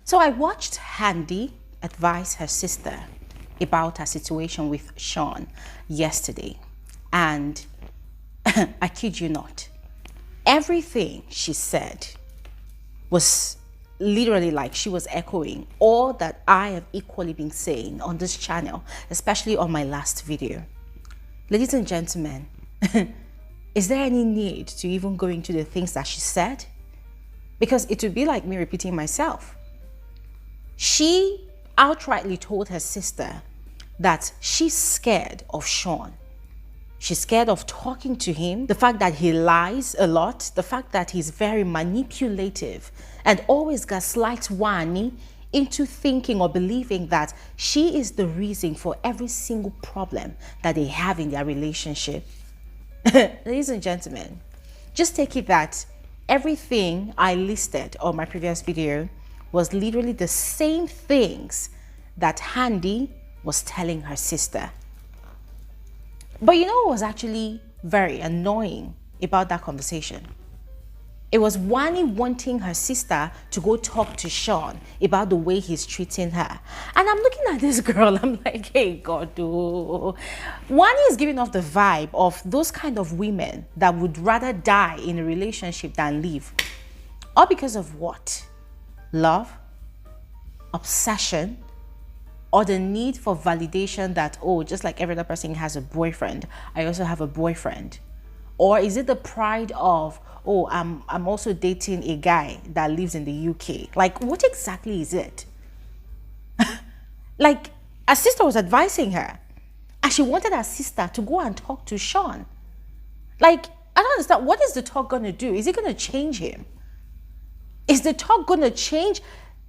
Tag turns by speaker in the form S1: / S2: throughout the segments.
S1: So I watched Handi advise her sister about her situation with Shaun yesterday. And I kid you not, everything she said was literally like she was echoing all that I have equally been saying on this channel, especially on my last video. Ladies and gentlemen, is there any need to even go into the things that she said? Because it would be like me repeating myself. She outrightly told her sister that she's scared of Shaun. She's scared of talking to him, the fact that he lies a lot, the fact that he's very manipulative and always gaslights Wanni into thinking or believing that she is the reason for every single problem that they have in their relationship. Ladies and gentlemen, just take it that everything I listed on my previous video was literally the same things that Handi was telling her sister. But you know what was actually very annoying about that conversation? It was Wanni wanting her sister to go talk to Shaun about the way he's treating her. And I'm looking at this girl, I'm like, hey God, oh. Wanni is giving off the vibe of those kind of women that would rather die in a relationship than leave. All because of what? Love? Obsession? Or the need for validation that, oh, just like every other person has a boyfriend, I also have a boyfriend? Or is it the pride of, oh, I'm also dating a guy that lives in the UK? Like, what exactly is it? Like, her sister was advising her, and she wanted her sister to go and talk to Shaun. Like, I don't understand. What is the talk going to do? Is it going to change him? Is the talk going to change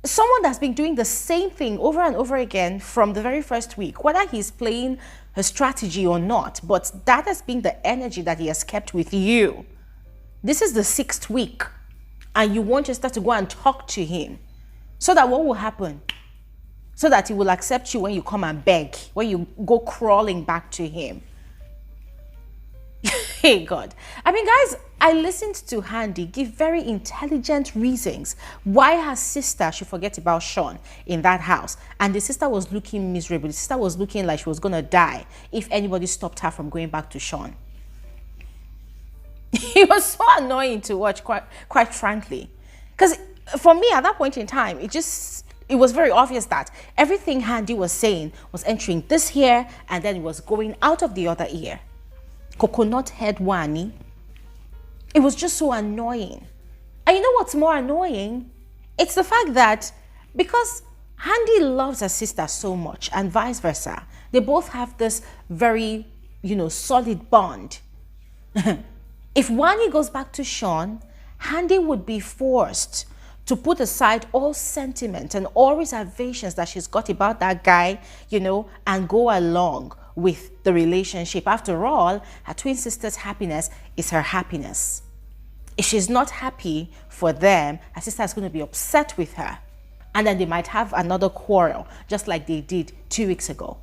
S1: someone that's been doing the same thing over and over again from the very first week, whether he's playing a strategy or not? But that has been the energy that he has kept with you. This is the 6th week, and you want your sister to go and talk to him, so that what will happen? So that he will accept you when you come and beg, when you go crawling back to him. Hey God. I mean, guys, I listened to Handi give very intelligent reasons why her sister should forget about Shaun in that house. And the sister was looking miserable. The sister was looking like she was going to die if anybody stopped her from going back to Shaun. It was so annoying to watch, quite frankly. Because for me, at that point in time, it was very obvious that everything Handi was saying was entering this ear and then it was going out of the other ear. Coconut head Wanni. It was just so annoying. And you know what's more annoying? It's the fact that because Handi loves her sister so much and vice versa, they both have this very, solid bond. If Wanni goes back to Shaun, Handi would be forced to put aside all sentiment and all reservations that she's got about that guy, and go along with the relationship. After all, her twin sister's happiness is her happiness. If she's not happy for them, her sister is going to be upset with her. And then they might have another quarrel, just like they did 2 weeks ago.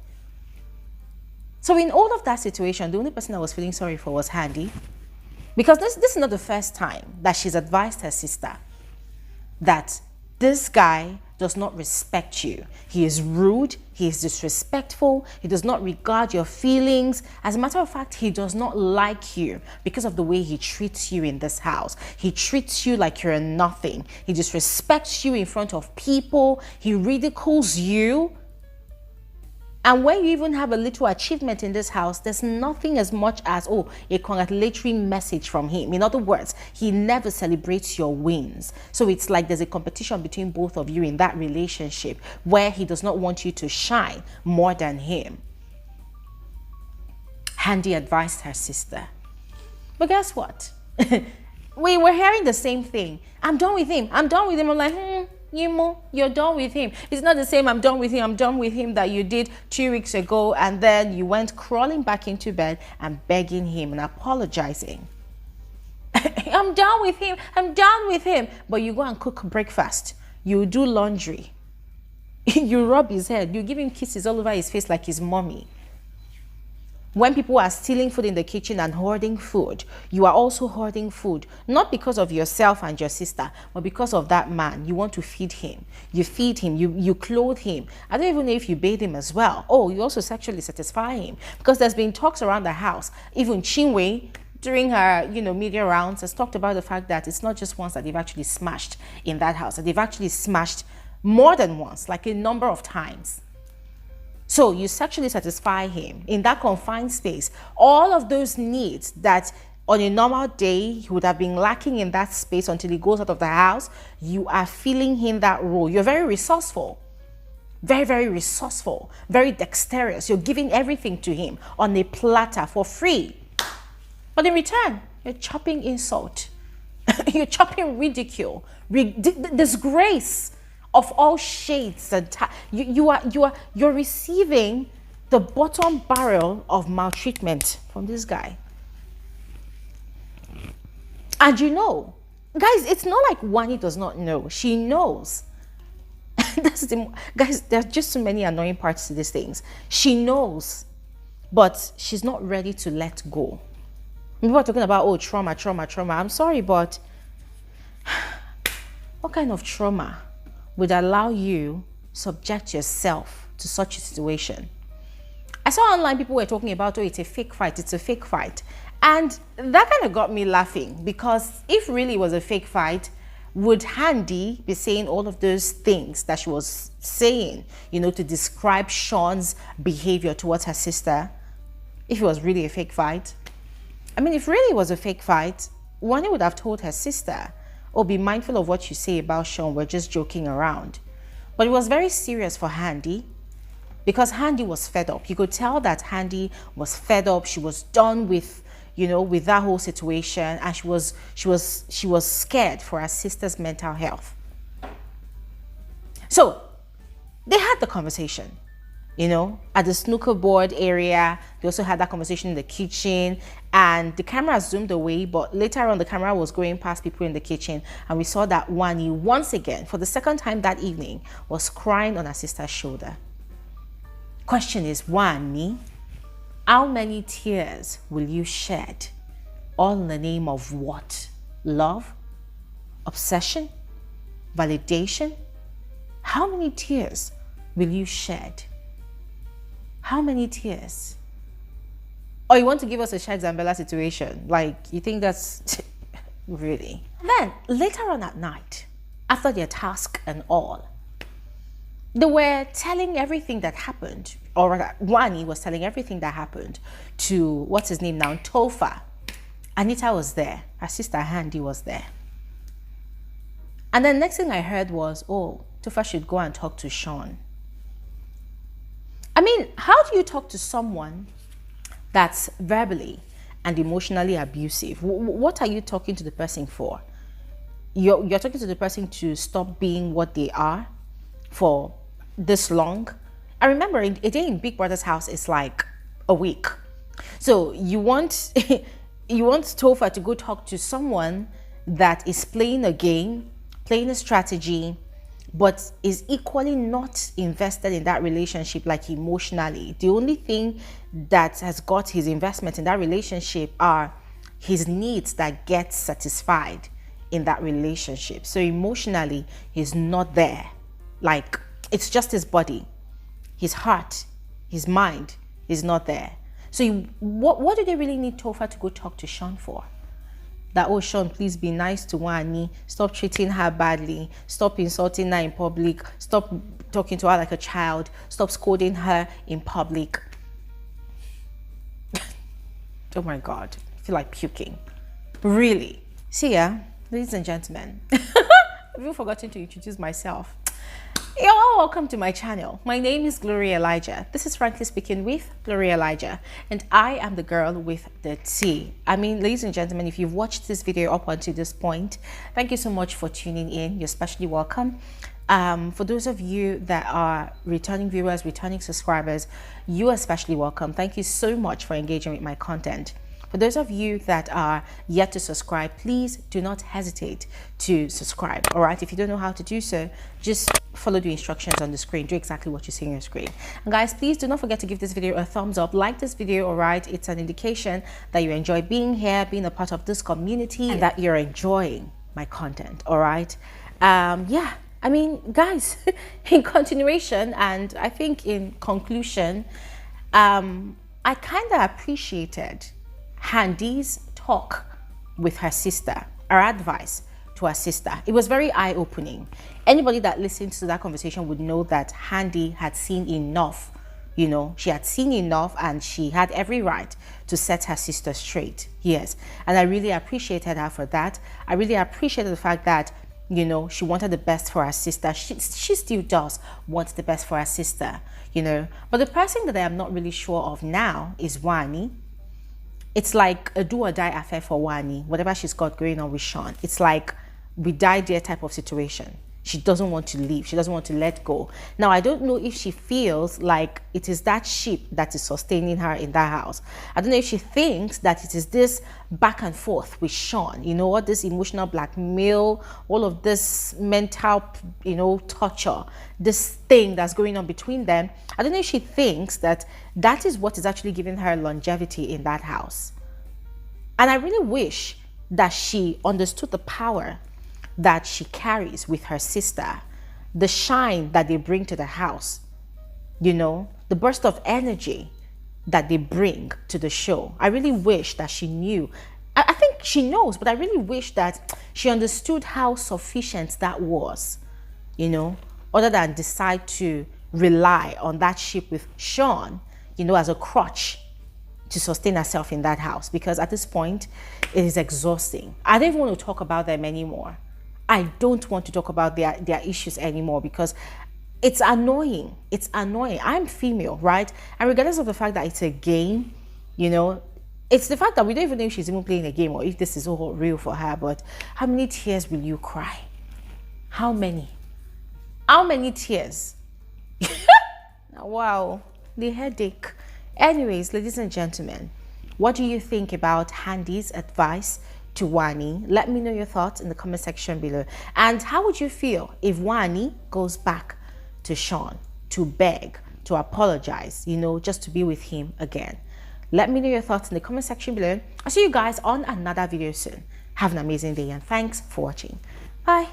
S1: So in all of that situation, the only person I was feeling sorry for was Handi. Because this is not the first time that she's advised her sister that this guy does not respect you. He is rude, he is disrespectful, he does not regard your feelings. As a matter of fact, he does not like you because of the way he treats you in this house. He treats you like you're nothing. He disrespects you in front of people. He ridicules you. And when you even have a little achievement in this house, there's nothing as much as, oh, a congratulatory message from him. In other words, he never celebrates your wins. So it's like there's a competition between both of you in that relationship where he does not want you to shine more than him. Handi advised her sister. But guess what? We were hearing the same thing. I'm done with him. I'm done with him. I'm like, you're done with him. It's not the same I'm done with him that you did 2 weeks ago, and then you went crawling back into bed and begging him and apologizing. I'm done with him. But you go and cook breakfast. You do laundry. You rub his head. You give him kisses all over his face like his mommy. When people are stealing food in the kitchen and hoarding food, you are also hoarding food, not because of yourself and your sister, but because of that man. You want to feed him. You feed him, you clothe him. I don't even know if you bathe him as well. Oh, you also sexually satisfy him. Because there's been talks around the house. Even Chinwe, during her, media rounds, has talked about the fact that it's not just once that they've actually smashed in that house, that they've actually smashed more than once, like a number of times. So you sexually satisfy him in that confined space. All of those needs that on a normal day he would have been lacking in that space until he goes out of the house, you are filling him that role. You're very resourceful. Very, very resourceful. Very dexterous. You're giving everything to him on a platter for free. But in return, you're chopping insult. You're chopping ridicule. Disgrace of all shades and you're receiving the bottom barrel of maltreatment from this guy. And guys, it's not like Wanni does not know. She knows. Guys, there's just so many annoying parts to these things. She knows, but she's not ready to let go. People are talking about, oh, trauma. I'm sorry, but what kind of trauma would allow you subject yourself to such a situation? I saw online people were talking about, oh, it's a fake fight. And that kind of got me laughing, because if really it was a fake fight, would Handi be saying all of those things that she was saying, to describe Shaun's behavior towards her sister, if it was really a fake fight? I mean, if really it was a fake fight, Wanni would have told her sister, oh, be mindful of what you say about Shaun. We're just joking around. But it was very serious for Handi, because Handi was fed up. You could tell that Handi was fed up. She was done with, with that whole situation, and she was scared for her sister's mental health. So they had the conversation, at the snooker board area. They also had that conversation in the kitchen, and the camera zoomed away, but later on the camera was going past people in the kitchen, and we saw that Wanni, once again, for the second time that evening, was crying on her sister's shoulder. Question is, Wanni, how many tears will you shed? All in the name of what? Love? Obsession? Validation? How many tears will you shed? How many tears? Or you want to give us a Shag Zambella situation? Like, you think that's really? Then, later on at night, after their task and all, they were telling everything that happened, or rather, Wanni was telling everything that happened to, what's his name now, Tofa. Anita was there. Her sister Handi was there. And then next thing I heard was, oh, Tofa should go and talk to Shaun. I mean, how do you talk to someone that's verbally and emotionally abusive? What are you talking to the person for? You're talking to the person to stop being what they are for this long. I remember a day in Big Brother's house is like a week. So you want you want Tofa to go talk to someone that is playing a game, playing a strategy, but is equally not invested in that relationship, like emotionally. The only thing that has got his investment in that relationship are his needs that get satisfied in that relationship. So emotionally, he's not there. Like, it's just his body, his heart, his mind is not there. So what do they really need Tofa to go talk to Shaun for? That, oh, Shaun, please be nice to Wanni. Stop treating her badly. Stop insulting her in public. Stop talking to her like a child. Stop scolding her in public. Oh my God, I feel like puking. Really? See ya, ladies and gentlemen. I've even forgotten to introduce myself. You're all welcome to my channel. My name is Gloria Elijah. This is Frankly Speaking with Gloria Elijah, and I am the girl with the tea. I mean, ladies and gentlemen, if you've watched this video up until this point, thank you so much for tuning in. You're especially welcome. For those of you that are returning viewers, returning subscribers, you are especially welcome. Thank you so much for engaging with my content. For those of you that are yet to subscribe, please do not hesitate to subscribe. All right, if you don't know how to do so, just follow the instructions on the screen. Do exactly what you see on your screen. And guys, please do not forget to give this video a thumbs up. Like this video. All right, it's an indication that you enjoy being here, being a part of this community, and that you're enjoying my content. All right, yeah, I mean, guys, in continuation, and I think in conclusion, I kind of appreciated Handi's talk with her sister, her advice to her sister. It was very eye-opening. Anybody that listened to that conversation would know that Handi had seen enough. You know, she had seen enough, and she had every right to set her sister straight. Yes, and I really appreciated her for that. I really appreciated the fact that, you know, she wanted the best for her sister. She still does want the best for her sister, you know. But the person that I am not really sure of now is Wanni. It's like a do or die affair for Wanni, whatever she's got going on with Shaun. It's like we die there type of situation. She doesn't want to leave. She doesn't want to let go. Now, I don't know if she feels like it is that ship that is sustaining her in that house. I don't know if she thinks that it is this back and forth with Shaun, you know, all this emotional blackmail, all of this mental, you know, torture, this thing that's going on between them. I don't know if she thinks that that is what is actually giving her longevity in that house. And I really wish that she understood the power that she carries with her sister, the shine that they bring to the house, you know, the burst of energy that they bring to the show. I really wish that she knew. I think she knows, but I really wish that she understood how sufficient that was, you know, other than decide to rely on that ship with Shaun, you know, as a crutch to sustain herself in that house. Because at this point, it is exhausting. I don't even want to talk about them anymore. I don't want to talk about their issues anymore because it's annoying. It's annoying. I'm female, right? And regardless of the fact that it's a game, you know, it's the fact that we don't even know if she's even playing a game or if this is all real for her. But how many tears will you cry? How many? How many tears? Wow, the headache. Anyways, ladies and gentlemen, what do you think about Handi's advice to Wanni? Let me know your thoughts in the comment section below. And how would you feel if Wanni goes back to Shaun to beg, to apologize, you know, just to be with him again? Let me know your thoughts in the comment section below. I'll see you guys on another video soon. Have an amazing day and thanks for watching. Bye.